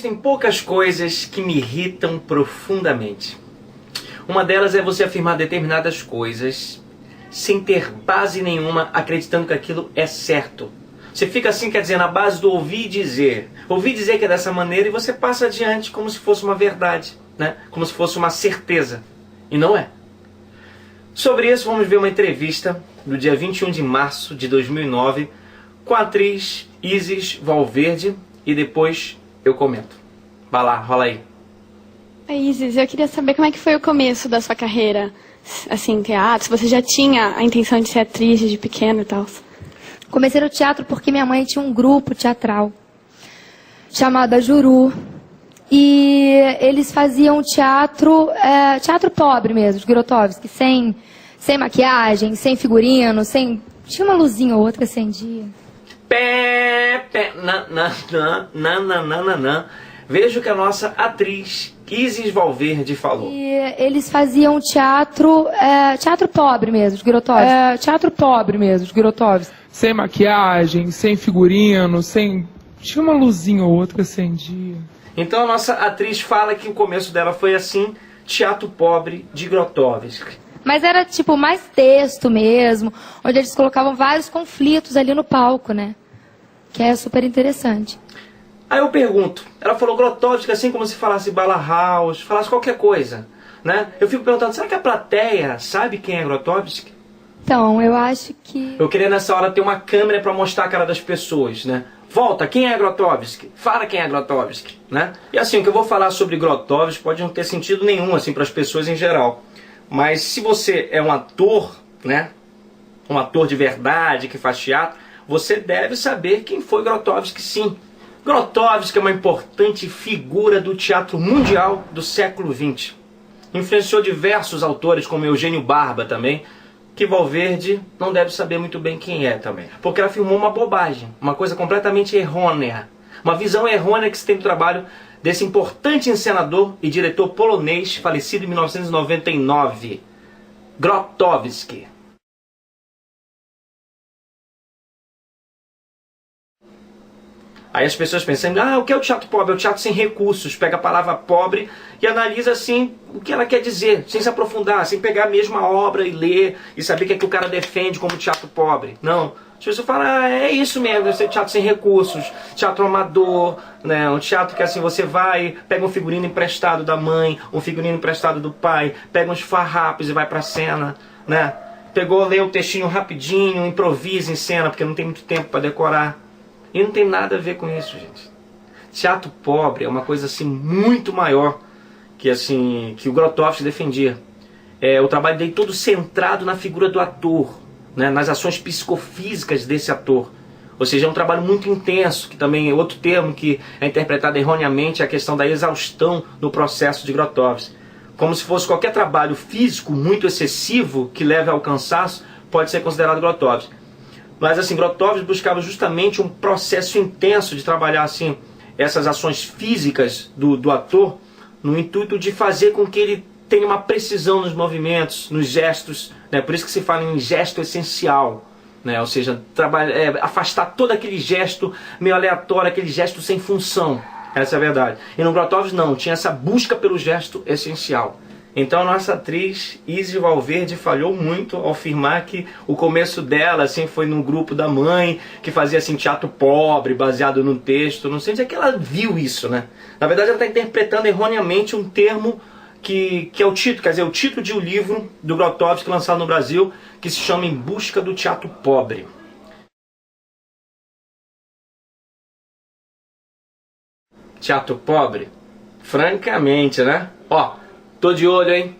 Existem poucas coisas que me irritam profundamente. Uma delas é você afirmar determinadas coisas sem ter base nenhuma, acreditando que aquilo é certo. Você fica assim, quer dizer, na base do ouvir dizer. Ouvir dizer que é dessa maneira e você passa adiante como se fosse uma verdade, né? Como se fosse uma certeza. E não é. Sobre isso, vamos ver uma entrevista do dia 21 de março de 2009 com a atriz Isis Valverde e depois eu comento. Vai lá, rola aí. Oi, Isis, eu queria saber como é que foi o começo da sua carreira, assim, em teatro, se você já tinha a intenção de ser atriz de pequeno e tal. Comecei no teatro porque minha mãe tinha um grupo teatral chamado Juru. E eles faziam teatro pobre mesmo, de Grotowski, sem maquiagem, sem figurino, tinha uma luzinha ou outra que acendia. Veja o que a nossa atriz Isis Valverde falou. E eles faziam teatro pobre mesmo, de Grotowski. Teatro pobre mesmo, de Grotowski. Sem maquiagem, sem figurino, tinha uma luzinha ou outra que acendia. Então a nossa atriz fala que o começo dela foi assim, teatro pobre de Grotowski. Mas era tipo mais texto mesmo, onde eles colocavam vários conflitos ali no palco, né? Que é super interessante. Aí eu pergunto, ela falou Grotowski assim como se falasse Bauhaus, falasse qualquer coisa, né? Eu fico perguntando, será que a plateia sabe quem é Grotowski? Então, eu acho que... Eu queria nessa hora ter uma câmera para mostrar a cara das pessoas, né? Volta, quem é Grotowski? Fala quem é Grotowski, né? E assim, o que eu vou falar sobre Grotowski pode não ter sentido nenhum, assim, para as pessoas em geral. Mas se você é um ator, né? Um ator de verdade que faz teatro, você deve saber quem foi Grotowski, sim. Grotowski é uma importante figura do teatro mundial do século XX. Influenciou diversos autores, como Eugênio Barba também, que Valverde não deve saber muito bem quem é também. Porque ela filmou uma bobagem, uma coisa completamente errônea. Uma visão errônea que se tem do trabalho desse importante encenador e diretor polonês, falecido em 1999, Grotowski. Aí as pessoas pensam, o que é o teatro pobre? É o teatro sem recursos. Pega a palavra pobre e analisa assim o que ela quer dizer, sem se aprofundar, sem pegar a mesma obra e ler e saber o que é que o cara defende como teatro pobre. Não. As pessoas falam, é isso mesmo, deve ser teatro sem recursos, teatro amador, né? Um teatro que assim você vai, pega um figurino emprestado da mãe, um figurino emprestado do pai, pega uns farrapos e vai pra cena, né? Pegou, lê o textinho rapidinho, improvisa em cena, porque não tem muito tempo para decorar. E não tem nada a ver com isso, gente. Teatro pobre é uma coisa assim muito maior que o Grotowski defendia. O trabalho dele todo centrado na figura do ator, né, nas ações psicofísicas desse ator. Ou seja, é um trabalho muito intenso, que também é outro termo que é interpretado erroneamente, é a questão da exaustão no processo de Grotowski. Como se fosse qualquer trabalho físico muito excessivo que leve ao cansaço, pode ser considerado Grotowski. Mas assim, Grotowski buscava justamente um processo intenso de trabalhar assim essas ações físicas do ator, no intuito de fazer com que ele tenha uma precisão nos movimentos, nos gestos, né? Por isso que se fala em gesto essencial, né? Ou seja, afastar todo aquele gesto meio aleatório, aquele gesto sem função. Essa é a verdade. E no Grotowski não, tinha essa busca pelo gesto essencial. Então a nossa atriz Isis Valverde falhou muito ao afirmar que o começo dela assim, foi no grupo da mãe, que fazia assim, teatro pobre, baseado no texto. Não sei onde é que ela viu isso, né? Na verdade ela está interpretando erroneamente um termo que é o título, quer dizer, o título de um livro do Grotowski lançado no Brasil, que se chama Em Busca do Teatro Pobre. Teatro pobre? Francamente, né? Ó, tô de olho, hein?